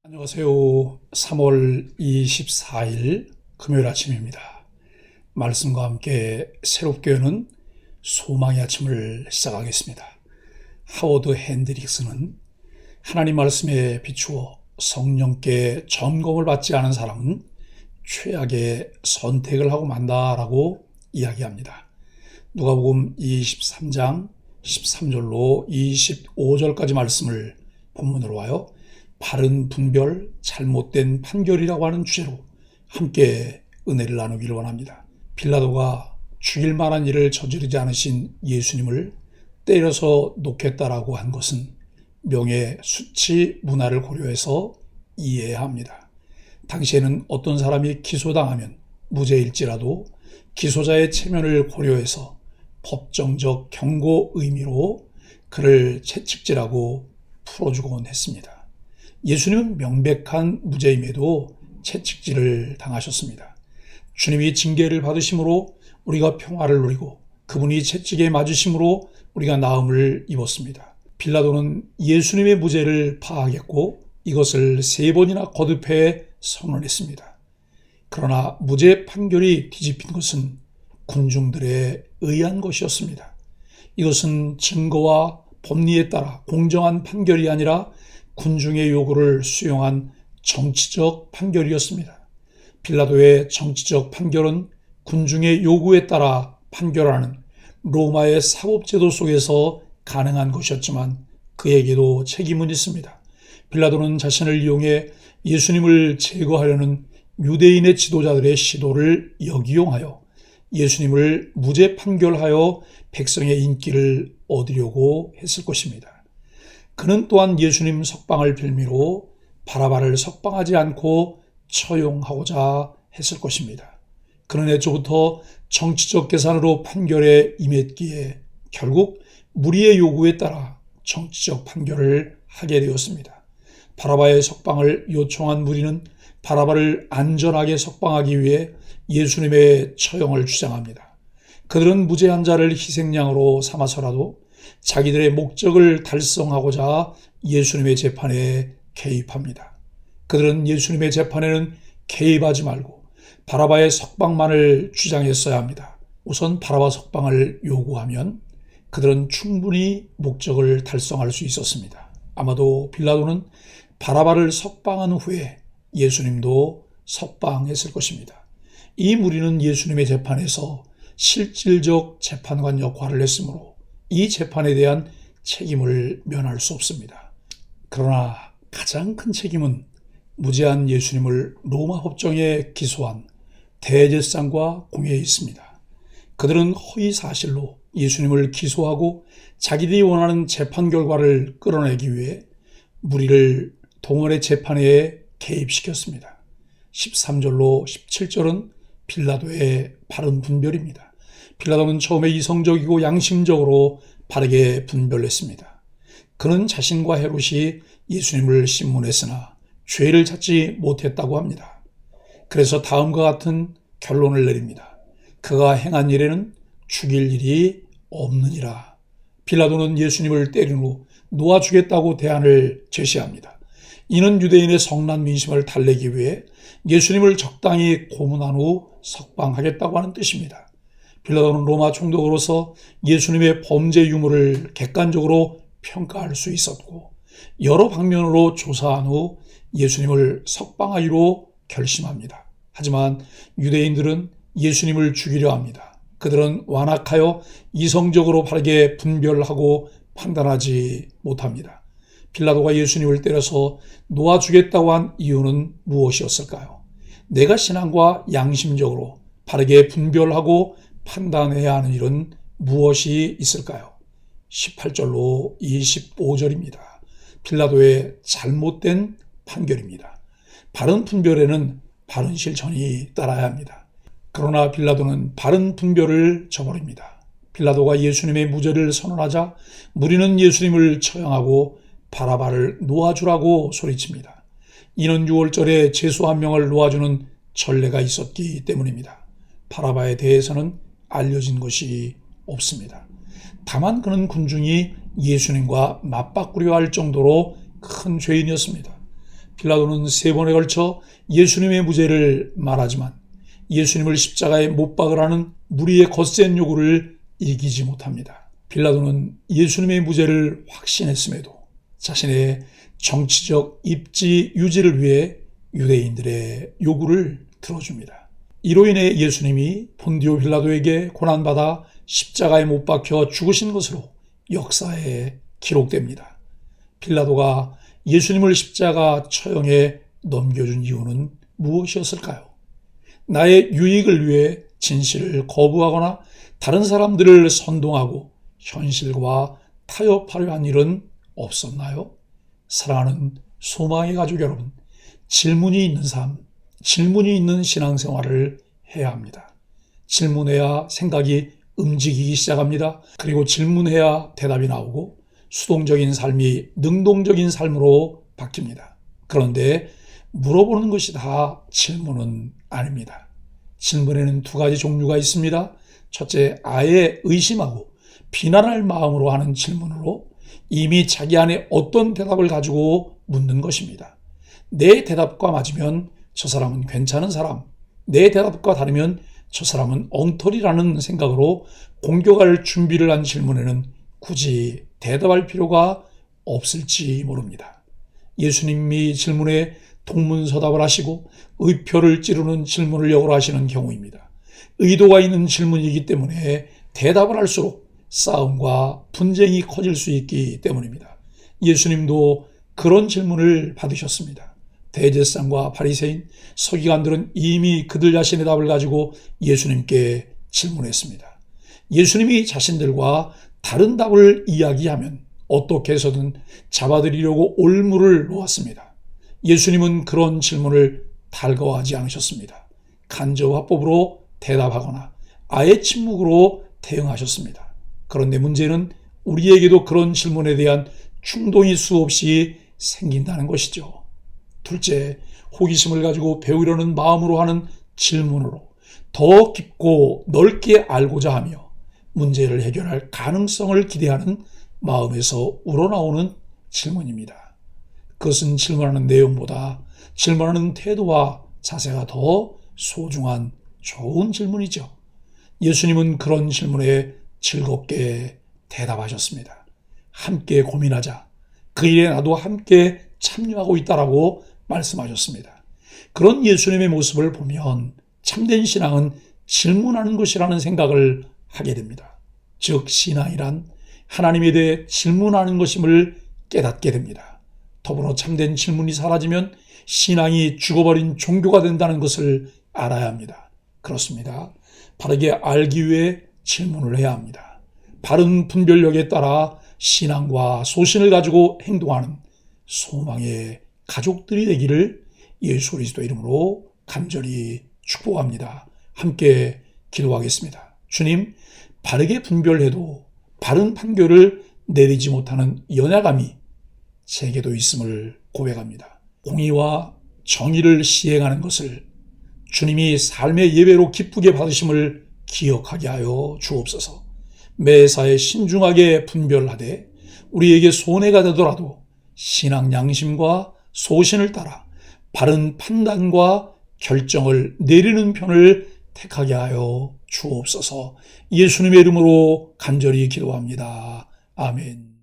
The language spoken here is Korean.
안녕하세요. 3월 24일 금요일 아침입니다. 말씀과 함께 새롭게 여는 소망의 아침을 시작하겠습니다. 하워드 핸드릭스는 하나님 말씀에 비추어 성령께 점검을 받지 않은 사람은 최악의 선택을 하고 만다라고 이야기합니다. 누가복음 23장 13절로 25절까지 말씀을 본문으로 와요. 바른 분별, 잘못된 판결이라고 하는 주제로 함께 은혜를 나누기를 원합니다. 빌라도가 죽일 만한 일을 저지르지 않으신 예수님을 때려서 놓겠다라고 한 것은 명예, 수치, 문화를 고려해서 이해해야 합니다. 당시에는 어떤 사람이 기소당하면 무죄일지라도 기소자의 체면을 고려해서 법정적 경고 의미로 그를 채찍질하고 풀어주곤 했습니다. 예수님은 명백한 무죄임에도 채찍질을 당하셨습니다. 주님이 징계를 받으심으로 우리가 평화를 누리고 그분이 채찍에 맞으심으로 우리가 나음을 입었습니다. 빌라도는 예수님의 무죄를 파악했고 이것을 3번이나 거듭해 선언했습니다. 그러나 무죄 판결이 뒤집힌 것은 군중들에 의한 것이었습니다. 이것은 증거와 법리에 따라 공정한 판결이 아니라 군중의 요구를 수용한 정치적 판결이었습니다. 빌라도의 정치적 판결은 군중의 요구에 따라 판결하는 로마의 사법제도 속에서 가능한 것이었지만 그에게도 책임은 있습니다. 빌라도는 자신을 이용해 예수님을 제거하려는 유대인의 지도자들의 시도를 역이용하여 예수님을 무죄 판결하여 백성의 인기를 얻으려고 했을 것입니다. 그는 또한 예수님 석방을 빌미로 바라바를 석방하지 않고 처용하고자 했을 것입니다. 그는 애초부터 정치적 계산으로 판결에 임했기에 결국 무리의 요구에 따라 정치적 판결을 하게 되었습니다. 바라바의 석방을 요청한 무리는 바라바를 안전하게 석방하기 위해 예수님의 처형을 주장합니다. 그들은 무죄한 자를 희생양으로 삼아서라도 자기들의 목적을 달성하고자 예수님의 재판에 개입합니다. 그들은 예수님의 재판에는 개입하지 말고 바라바의 석방만을 주장했어야 합니다. 우선 바라바 석방을 요구하면 그들은 충분히 목적을 달성할 수 있었습니다. 아마도 빌라도는 바라바를 석방한 후에 예수님도 석방했을 것입니다. 이 무리는 예수님의 재판에서 실질적 재판관 역할을 했으므로 이 재판에 대한 책임을 면할 수 없습니다. 그러나 가장 큰 책임은 무죄한 예수님을 로마 법정에 기소한 대제사장과 공회에 있습니다. 그들은 허위 사실로 예수님을 기소하고 자기들이 원하는 재판 결과를 끌어내기 위해 무리를 동원의 재판에 개입시켰습니다. 13절로 17절은 빌라도의 바른 분별입니다. 빌라도는 처음에 이성적이고 양심적으로 바르게 분별했습니다. 그는 자신과 헤롯이 예수님을 신문했으나 죄를 찾지 못했다고 합니다. 그래서 다음과 같은 결론을 내립니다. 그가 행한 일에는 죽일 일이 없느니라. 빌라도는 예수님을 때린 후 놓아주겠다고 대안을 제시합니다. 이는 유대인의 성난 민심을 달래기 위해 예수님을 적당히 고문한 후 석방하겠다고 하는 뜻입니다. 빌라도는 로마 총독으로서 예수님의 범죄 유무를 객관적으로 평가할 수 있었고 여러 방면으로 조사한 후 예수님을 석방하기로 결심합니다. 하지만 유대인들은 예수님을 죽이려 합니다. 그들은 완악하여 이성적으로 바르게 분별하고 판단하지 못합니다. 빌라도가 예수님을 때려서 놓아주겠다고 한 이유는 무엇이었을까요? 내가 신앙과 양심적으로 바르게 분별하고 판단해야 하는 일은 무엇이 있을까요? 18절로 25절입니다. 빌라도의 잘못된 판결입니다. 바른 분별에는 바른 실천이 따라야 합니다. 그러나 빌라도는 바른 분별을 저버립니다. 빌라도가 예수님의 무죄를 선언하자 무리는 예수님을 처형하고 바라바를 놓아주라고 소리칩니다. 이는 6월절에 죄수 한 명을 놓아주는 전례가 있었기 때문입니다. 바라바에 대해서는 알려진 것이 없습니다. 다만 그는 군중이 예수님과 맞바꾸려 할 정도로 큰 죄인이었습니다. 빌라도는 3번에 걸쳐 예수님의 무죄를 말하지만 예수님을 십자가에 못 박으라는 무리의 거센 요구를 이기지 못합니다. 빌라도는 예수님의 무죄를 확신했음에도 자신의 정치적 입지 유지를 위해 유대인들의 요구를 들어줍니다. 이로 인해 예수님이 본디오 빌라도에게 고난받아 십자가에 못 박혀 죽으신 것으로 역사에 기록됩니다. 빌라도가 예수님을 십자가 처형에 넘겨준 이유는 무엇이었을까요? 나의 유익을 위해 진실을 거부하거나 다른 사람들을 선동하고 현실과 타협하려 한 일은 없었나요? 사랑하는 소망의 가족 여러분, 질문이 있는 삶, 질문이 있는 신앙생활을 해야 합니다. 질문해야 생각이 움직이기 시작합니다. 그리고 질문해야 대답이 나오고 수동적인 삶이 능동적인 삶으로 바뀝니다. 그런데 물어보는 것이 다 질문은 아닙니다. 질문에는 2가지 종류가 있습니다. 첫째, 아예 의심하고 비난할 마음으로 하는 질문으로 이미 자기 안에 어떤 대답을 가지고 묻는 것입니다. 내 대답과 맞으면 저 사람은 괜찮은 사람, 내 대답과 다르면 저 사람은 엉터리라는 생각으로 공격할 준비를 한 질문에는 굳이 대답할 필요가 없을지 모릅니다. 예수님이 질문에 동문서답을 하시고 의표를 찌르는 질문을 역으로 하시는 경우입니다. 의도가 있는 질문이기 때문에 대답을 할수록 싸움과 분쟁이 커질 수 있기 때문입니다. 예수님도 그런 질문을 받으셨습니다. 대제사장과 바리새인, 서기관들은 이미 그들 자신의 답을 가지고 예수님께 질문했습니다. 예수님이 자신들과 다른 답을 이야기하면 어떻게 해서든 잡아들이려고 올무를 놓았습니다. 예수님은 그런 질문을 달가워하지 않으셨습니다. 간접화법으로 대답하거나 아예 침묵으로 대응하셨습니다. 그런데 문제는 우리에게도 그런 질문에 대한 충동이 수없이 생긴다는 것이죠. 둘째, 호기심을 가지고 배우려는 마음으로 하는 질문으로 더 깊고 넓게 알고자 하며 문제를 해결할 가능성을 기대하는 마음에서 우러나오는 질문입니다. 그것은 질문하는 내용보다 질문하는 태도와 자세가 더 소중한 좋은 질문이죠. 예수님은 그런 질문에 즐겁게 대답하셨습니다. 함께 고민하자. 그 일에 나도 함께 참여하고 있다라고 말씀하셨습니다. 그런 예수님의 모습을 보면 참된 신앙은 질문하는 것이라는 생각을 하게 됩니다. 즉 신앙이란 하나님에 대해 질문하는 것임을 깨닫게 됩니다. 더불어 참된 질문이 사라지면 신앙이 죽어버린 종교가 된다는 것을 알아야 합니다. 그렇습니다. 바르게 알기 위해 질문을 해야 합니다. 바른 분별력에 따라 신앙과 소신을 가지고 행동하는 소망의 가족들이 되기를 예수 그리스도 이름으로 간절히 축복합니다. 함께 기도하겠습니다. 주님, 바르게 분별해도 바른 판결을 내리지 못하는 연약함이 제게도 있음을 고백합니다. 공의와 정의를 시행하는 것을 주님이 삶의 예배로 기쁘게 받으심을 기억하게 하여 주옵소서. 매사에 신중하게 분별하되 우리에게 손해가 되더라도 신앙 양심과 소신을 따라 바른 판단과 결정을 내리는 편을 택하게 하여 주옵소서. 예수님의 이름으로 간절히 기도합니다. 아멘.